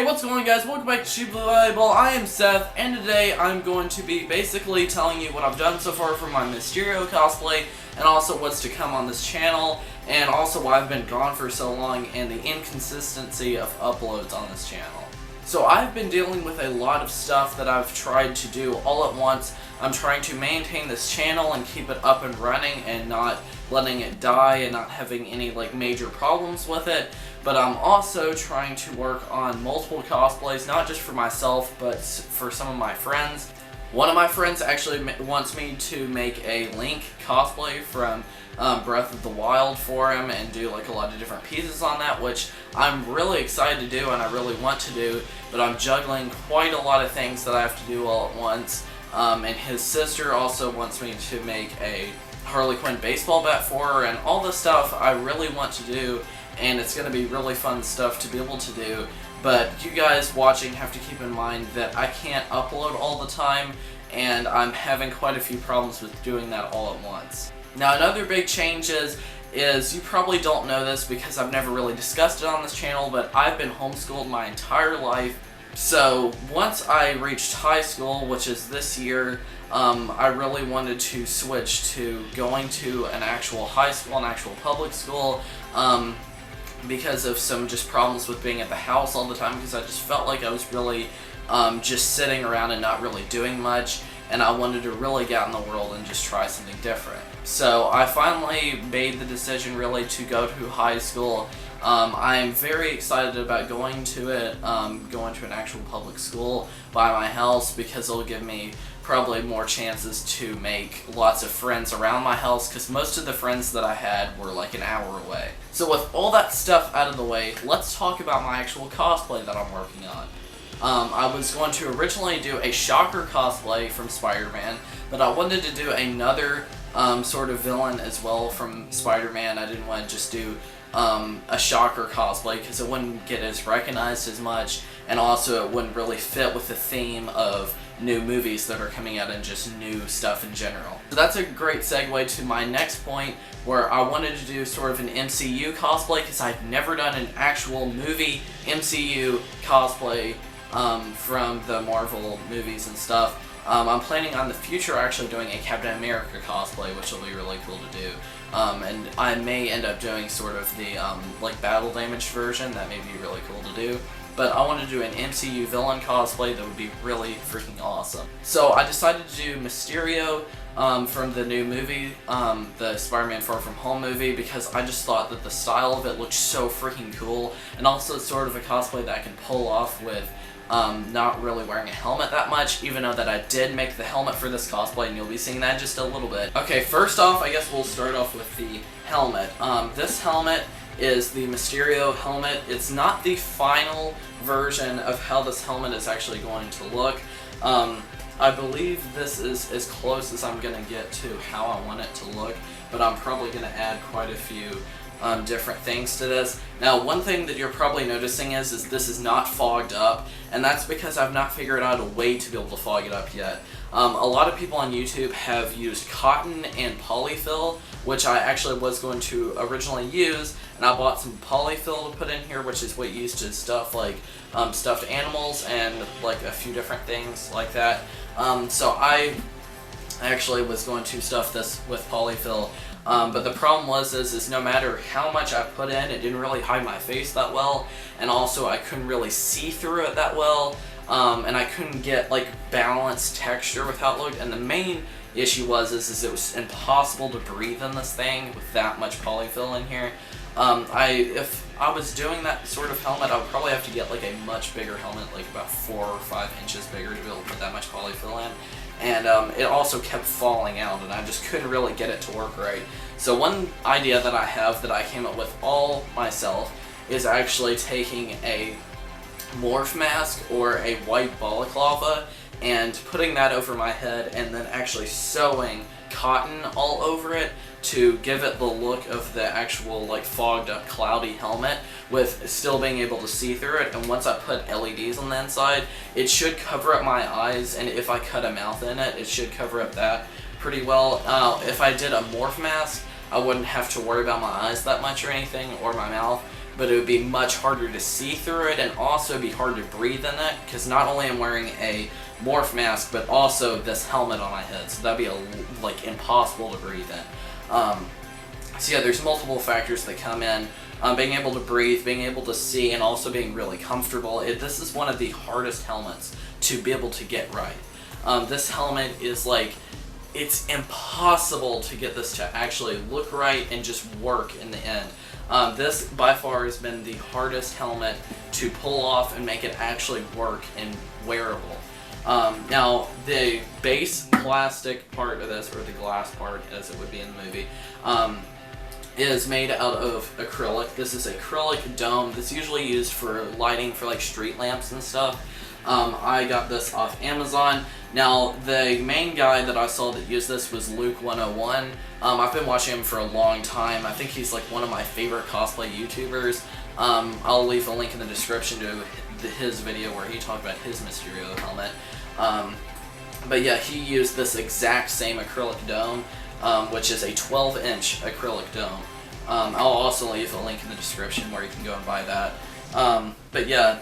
What's going on, guys? Welcome back to Cheaply Valuable. I am Seth, and today I'm going to be basically telling you what I've done so far for my Mysterio cosplay, and also what's to come on this channel, and also why I've been gone for so long, and the inconsistency of uploads on this channel. So I've been dealing with a lot of stuff that I've tried to do all at once. I'm trying to maintain this channel and keep it up and running and not letting it die and not having any major problems with it. But I'm also trying to work on multiple cosplays, not just for myself, but for some of my friends. One of my friends actually wants me to make a Link cosplay from Breath of the Wild for him and do a lot of different pieces on that, which I'm really excited to do and I really want to do, but I'm juggling quite a lot of things that I have to do all at once. And his sister also wants me to make a Harley Quinn baseball bat for her, and all this stuff I really want to do, and it's going to be really fun stuff to be able to do. But you guys watching have to keep in mind that I can't upload all the time, and I'm having quite a few problems with doing that all at once. Now, another big change is you probably don't know this because I've never really discussed it on this channel, but I've been homeschooled my entire life. So once I reached high school, which is this year, I really wanted to switch to going to an actual high school, an actual public school, because of some just problems with being at the house all the time, because I just felt like I was really just sitting around and not really doing much, and I wanted to really get out in the world and just try something different. So I finally made the decision really to go to high school. I'm very excited about going to it, going to an actual public school by my house, because it'll give me probably more chances to make lots of friends around my house, because most of the friends that I had were an hour away. So with all that stuff out of the way, let's talk about my actual cosplay that I'm working on. I was going to originally do a Shocker cosplay from Spider-Man, but I wanted to do another sort of villain as well from Spider-Man. I didn't want to just do a Shocker cosplay because it wouldn't get as recognized as much, and also it wouldn't really fit with the theme of new movies that are coming out and just new stuff in general. So that's a great segue to my next point, where I wanted to do sort of an MCU cosplay, because I've never done an actual movie MCU cosplay from the Marvel movies and stuff. I'm planning on the future actually doing a Captain America cosplay, which will be really cool to do. And I may end up doing sort of the battle damage version. That may be really cool to do. But I want to do an MCU villain cosplay that would be really freaking awesome. So I decided to do Mysterio from the new movie, the Spider-Man Far From Home movie, because I just thought that the style of it looked so freaking cool, and also it's sort of a cosplay that I can pull off with not really wearing a helmet that much, even though that I did make the helmet for this cosplay, and you'll be seeing that in just a little bit. Okay, first off, I guess we'll start off with the helmet. This helmet is the Mysterio helmet. It's not the final version of how this helmet is actually going to look. I believe this is as close as I'm going to get to how I want it to look, but I'm probably going to add quite a few different things to this. Now, one thing that you're probably noticing is this is not fogged up, and that's because I've not figured out a way to be able to fog it up yet. A lot of people on YouTube have used cotton and polyfill, which I actually was going to originally use, and I bought some polyfill to put in here, which is what you use to stuff stuffed animals and a few different things like that. So I actually was going to stuff this with polyfill. But the problem is no matter how much I put in, it didn't really hide my face that well, and also I couldn't really see through it that well, and I couldn't get balanced texture with how it looked. And the main issue was it was impossible to breathe in this thing with that much polyfill in here. If I was doing that sort of helmet, I would probably have to get a much bigger helmet, about 4 or 5 inches bigger, to be able to put that much polyfill in. And it also kept falling out, and I just couldn't really get it to work right. So one idea that I have that I came up with all myself is actually taking a morph mask or a white balaclava and putting that over my head, and then actually sewing cotton all over it to give it the look of the actual fogged up cloudy helmet, with still being able to see through it. And once I put LEDs on the inside, it should cover up my eyes, and if I cut a mouth in it, it should cover up that pretty well. If I did a morph mask, I wouldn't have to worry about my eyes that much or anything, or my mouth, but it would be much harder to see through it, and also be hard to breathe in it, because not only am I wearing a morph mask, but also this helmet on my head, so that'd be like impossible to breathe in. So yeah, there's multiple factors that come in. Being able to breathe, being able to see, and also being really comfortable. This is one of the hardest helmets to be able to get right. This helmet is like, it's impossible to get this to actually look right and just work in the end. This by far has been the hardest helmet to pull off and make it actually work and wearable. Now, the base plastic part of this, or the glass part as it would be in the movie, is made out of acrylic. This is acrylic dome that's usually used for lighting for like street lamps and stuff. I got this off Amazon. Now, the main guy that I saw that used this was Luke101. I've been watching him for a long time. I think he's like one of my favorite cosplay YouTubers. I'll leave a link in the description to his video where he talked about his Mysterio helmet. But yeah, he used this exact same acrylic dome, which is a 12-inch acrylic dome. I'll also leave a link in the description where you can go and buy that. But yeah,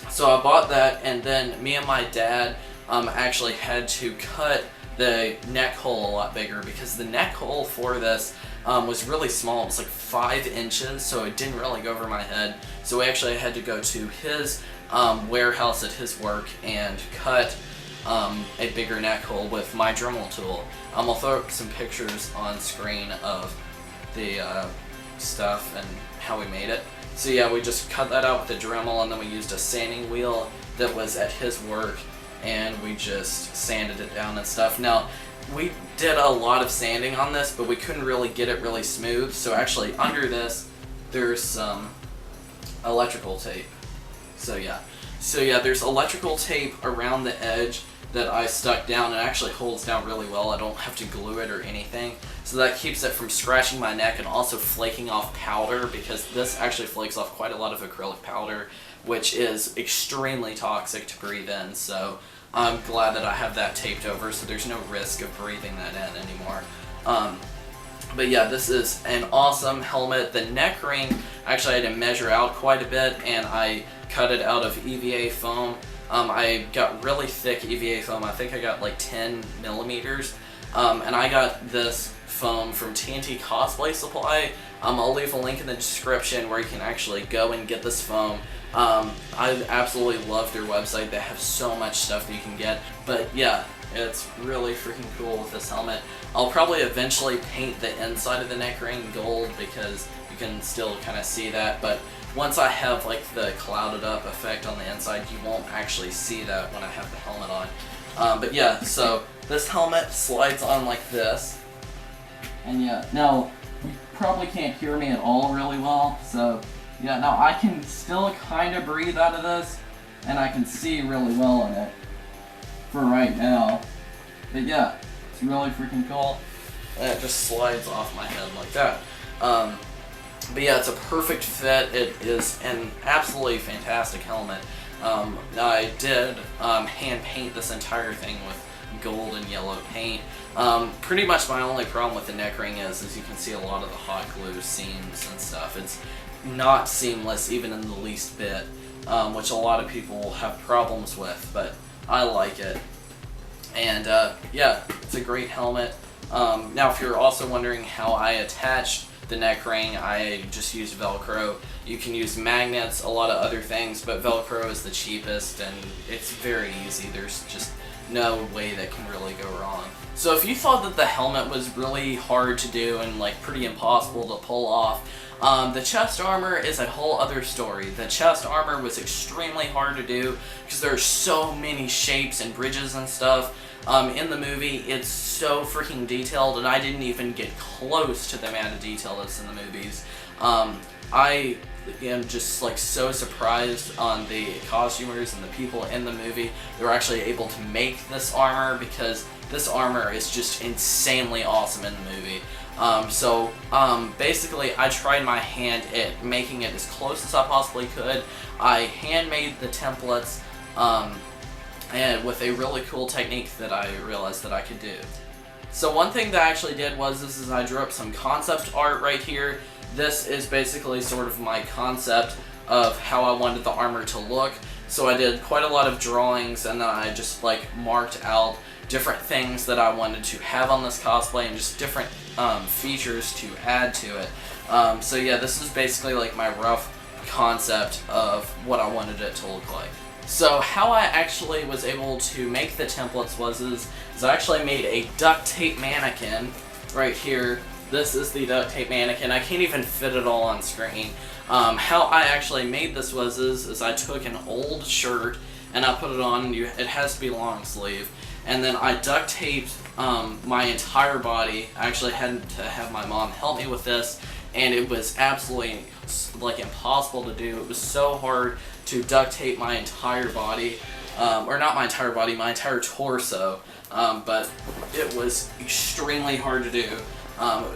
so I bought that, and then me and my dad actually had to cut the neck hole a lot bigger, because the neck hole for this was really small. It was like 5 inches, so it didn't really go over my head. So we actually had to go to his warehouse at his work and cut a bigger neck hole with my Dremel tool. I'll throw up some pictures on screen of the stuff and how we made it. So yeah, we just cut that out with the Dremel, and then we used a sanding wheel that was at his work, and we just sanded it down and stuff. Now, we did a lot of sanding on this, but we couldn't really get it really smooth, so actually under this there's some electrical tape. So yeah, there's electrical tape around the edge that I stuck down, and actually holds down really well. I don't have to glue it or anything, so that keeps it from scratching my neck and also flaking off powder, because this actually flakes off quite a lot of acrylic powder, which is extremely toxic to breathe in. So I'm glad that I have that taped over, so there's no risk of breathing that in anymore. But yeah, this is an awesome helmet. The neck ring, actually I had to measure out quite a bit, and I cut it out of EVA foam. I got really thick EVA foam. I think I got like 10 millimeters. And I got this foam from TNT Cosplay Supply. I'll leave a link in the description where you can actually go and get this foam. I absolutely love their website. They have so much stuff that you can get. But yeah, it's really freaking cool with this helmet. I'll probably eventually paint the inside of the neck ring gold, because you can still kind of see that. But once I have like the clouded up effect on the inside, you won't actually see that when I have the helmet on. But yeah, so this helmet slides on like this. And yeah, now you probably can't hear me at all really well, so yeah, now I can still kind of breathe out of this, and I can see really well in it for right now. But yeah, it's really freaking cool. And it just slides off my head like that. But yeah, it's a perfect fit. It is an absolutely fantastic helmet. I did hand paint this entire thing with gold and yellow paint. Pretty much my only problem with the neck ring is, as you can see, a lot of the hot glue seams and stuff. It's not seamless even in the least bit, which a lot of people have problems with, but I like it. And yeah, it's a great helmet. Now, if you're also wondering how I attached the neck ring, I just used Velcro. You can use magnets, a lot of other things, but Velcro is the cheapest, and it's very easy. There's just no way that can really go wrong. So if you thought that the helmet was really hard to do and like pretty impossible to pull off, the chest armor is a whole other story. The chest armor was extremely hard to do because there are so many shapes and bridges and stuff. In the movie, it's so freaking detailed, and I didn't even get close to the amount of detail that's in the movies. I am just like so surprised on the costumers and the people in the movie. They were actually able to make this armor, because this armor is just insanely awesome in the movie. Basically, I tried my hand at making it as close as I possibly could. I handmade the templates, and with a really cool technique that I realized that I could do. So one thing that I actually did was I drew up some concept art right here. this is basically sort of my concept of how I wanted the armor to look. So I did quite a lot of drawings, and then I just like marked out different things that I wanted to have on this cosplay and just different features to add to it. So yeah, this is basically like my rough concept of what I wanted it to look like. So how I actually was able to make the templates is I actually made a duct tape mannequin right here. This is the duct tape mannequin. I can't even fit it all on screen. How I actually made this is I took an old shirt and I put it on. It has to be long sleeve. And then I duct taped my entire body. I actually had to have my mom help me with this, and it was absolutely like impossible to do. It was so hard to duct tape my entire body, or not my entire body, my entire torso, but it was extremely hard to do.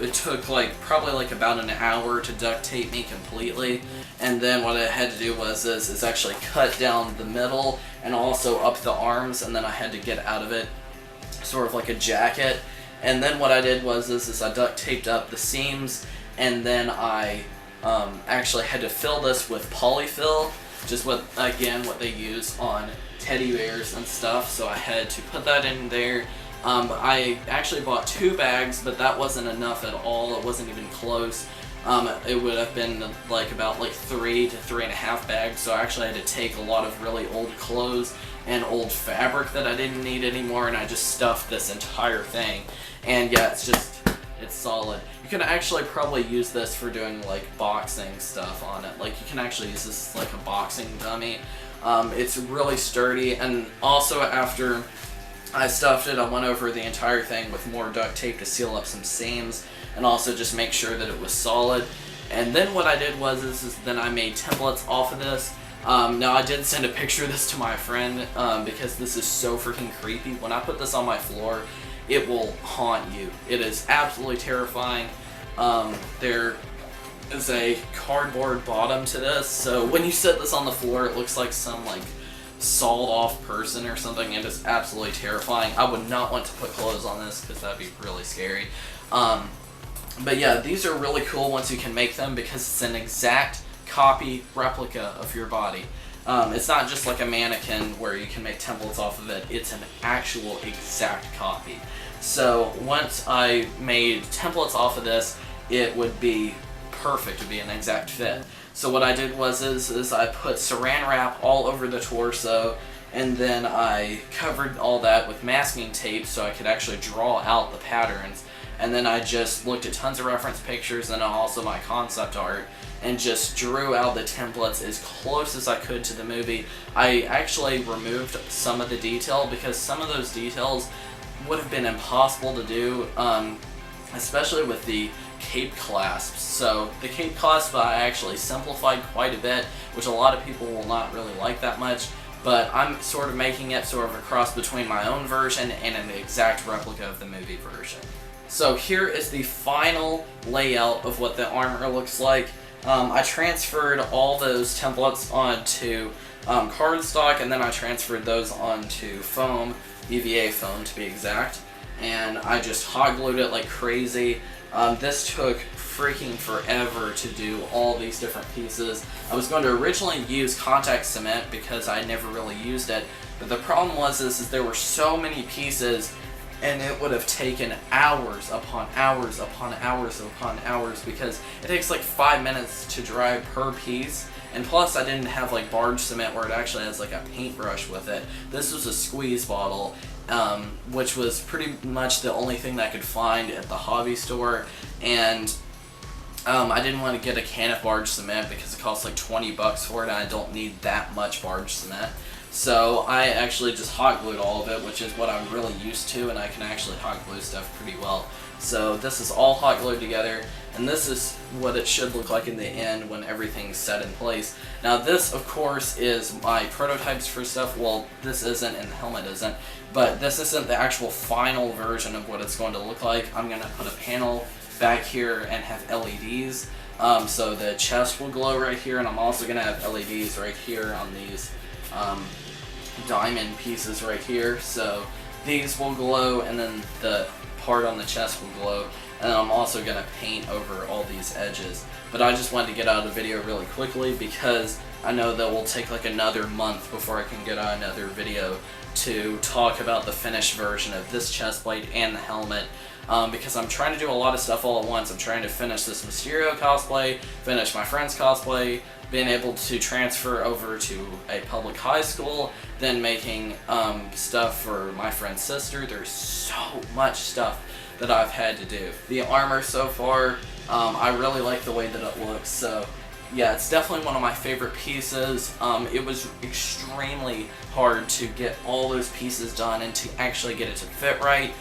It took probably about an hour to duct tape me completely, and then what I had to do is actually cut down the middle and also up the arms, and then I had to get out of it sort of like a jacket. And then what I did is I duct taped up the seams, and then I actually had to fill this with polyfill, just what they use on teddy bears and stuff. So I had to put that in there. I actually bought 2 bags, but that wasn't enough at all. It wasn't even close. It would have been about 3 to 3.5 bags. So I actually had to take a lot of really old clothes and old fabric that I didn't need anymore, and I just stuffed this entire thing. And yeah, it's solid. You can actually probably use this for doing boxing stuff on it. You can actually use this as a boxing dummy. It's really sturdy, and also after I stuffed it, I went over the entire thing with more duct tape to seal up some seams and also just make sure that it was solid. And then what I did is then I made templates off of this. Now I did send a picture of this to my friend because this is so freaking creepy. When I put this on my floor, it will haunt you. It is absolutely terrifying. There is a cardboard bottom to this, so when you set this on the floor, it looks like some sawed off person or something. It is absolutely terrifying. I would not want to put clothes on this because that'd be really scary. But yeah, these are really cool once you can make them, because it's an exact copy replica of your body. It's not just like a mannequin where you can make templates off of it. It's an actual exact copy. So once I made templates off of this, it would be perfect. It would be an exact fit. So what I did is I put saran wrap all over the torso, and then I covered all that with masking tape so I could actually draw out the patterns. And then I just looked at tons of reference pictures and also my concept art and just drew out the templates as close as I could to the movie. I actually removed some of the detail because some of those details would have been impossible to do, especially with the cape clasps. So the cape clasp I actually simplified quite a bit, which a lot of people will not really like that much, but I'm sort of making it sort of a cross between my own version and an exact replica of the movie version. So here is the final layout of what the armor looks like. I transferred all those templates onto cardstock, and then I transferred those onto foam, EVA foam to be exact, and I just hot glued it like crazy. This took freaking forever to do all these different pieces. I was going to originally use contact cement because I never really used it, but the problem is there were so many pieces, and it would have taken hours upon hours upon hours upon hours, because it takes 5 minutes to dry per piece. And plus I didn't have barge cement where it actually has a paintbrush with it. This was a squeeze bottle, which was pretty much the only thing that I could find at the hobby store. And I didn't want to get a can of barge cement because it costs $20 for it, and I don't need that much barge cement. So I actually just hot glued all of it, which is what I'm really used to, and I can actually hot glue stuff pretty well. So this is all hot glued together, and this is what it should look like in the end when everything's set in place. Now this, of course, is my prototypes for stuff. Well, this isn't, and the helmet isn't, but this isn't the actual final version of what it's going to look like. I'm going to put a panel back here and have LEDs, so the chest will glow right here, and I'm also going to have LEDs right here on these diamond pieces right here, so these will glow, and then the part on the chest will glow, and I'm also going to paint over all these edges. but I just wanted to get out a video really quickly because I know that will take like another month before I can get out another video to talk about the finished version of this chest plate and the helmet. Because I'm trying to do a lot of stuff all at once. I'm trying to finish this Mysterio cosplay, finish my friend's cosplay, being able to transfer over to a public high school, then making stuff for my friend's sister. There's so much stuff that I've had to do. The armor so far, I really like the way that it looks, so yeah, it's definitely one of my favorite pieces. It was extremely hard to get all those pieces done and to actually get it to fit right.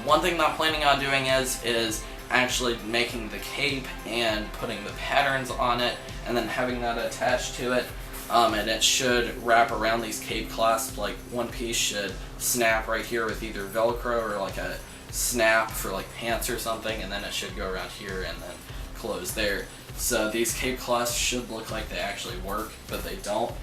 One thing that I'm planning on doing is actually making the cape and putting the patterns on it and then having that attached to it, and it should wrap around these cape clasps. Like one piece should snap right here with either Velcro or like a snap for like pants or something, and then it should go around here and then close there. So these cape clasps should look like they actually work, but they don't.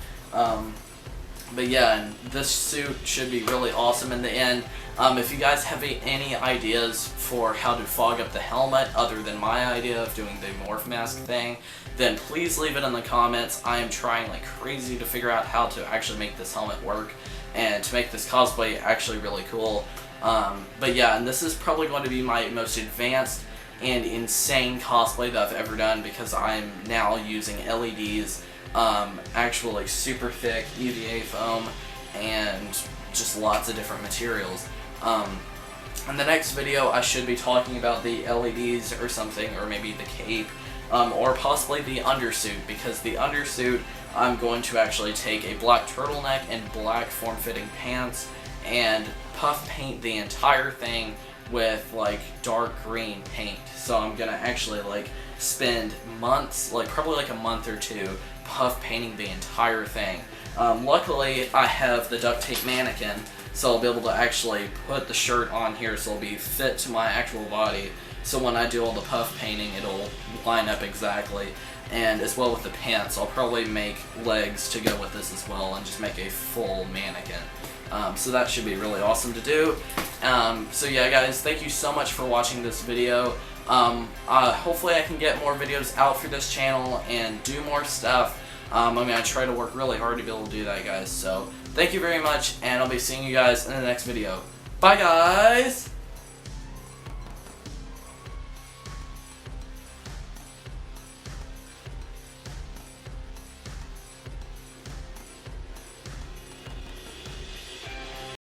But yeah, and this suit should be really awesome in the end. If you guys have any ideas for how to fog up the helmet other than my idea of doing the morph mask thing, then please leave it in the comments. I am trying like crazy to figure out how to actually make this helmet work and to make this cosplay actually really cool. But yeah, and this is probably going to be my most advanced and insane cosplay that I've ever done because I'm now using LEDs, actual like super thick EVA foam, and just lots of different materials. In the next video I should be talking about the LEDs or something, or maybe the cape, or possibly the undersuit, because the undersuit I'm going to actually take a black turtleneck and black form-fitting pants and puff paint the entire thing with like dark green paint. So I'm gonna actually like spend months, like probably like a month or two, puff painting the entire thing. Luckily I have the duct tape mannequin, so I'll be able to actually put the shirt on here so it'll be fit to my actual body, so when I do all the puff painting it'll line up exactly. And as well with the pants, I'll probably make legs to go with this as well and just make a full mannequin. So that should be really awesome to do. So yeah guys, thank you so much for watching this video. Hopefully I can get more videos out for this channel and do more stuff. I try to work really hard to be able to do that, guys. So thank you very much, and I'll be seeing you guys in the next video. Bye guys!